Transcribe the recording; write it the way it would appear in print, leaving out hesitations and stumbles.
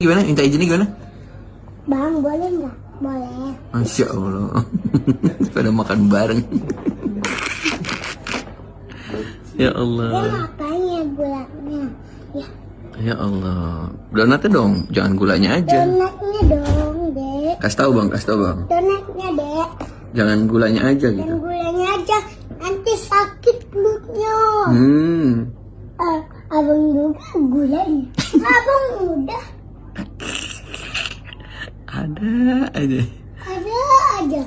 Gimana? Minta izinnya gimana? Bang, boleh nggak? Boleh. Masya Allah. Pada makan bareng. Ya Dia Allah. ngapain ya gulanya? Ya, Ya Allah. Donatnya dong, jangan gulanya aja. donatnya dong, Dek. Kasih tahu bang, kasih tahu bang. Donatnya, Dek. Jangan gulanya aja Dan gitu. gulanya aja, nanti sakit perutnya. Abang juga gulanya. Abang udah Ada aja. ada aja.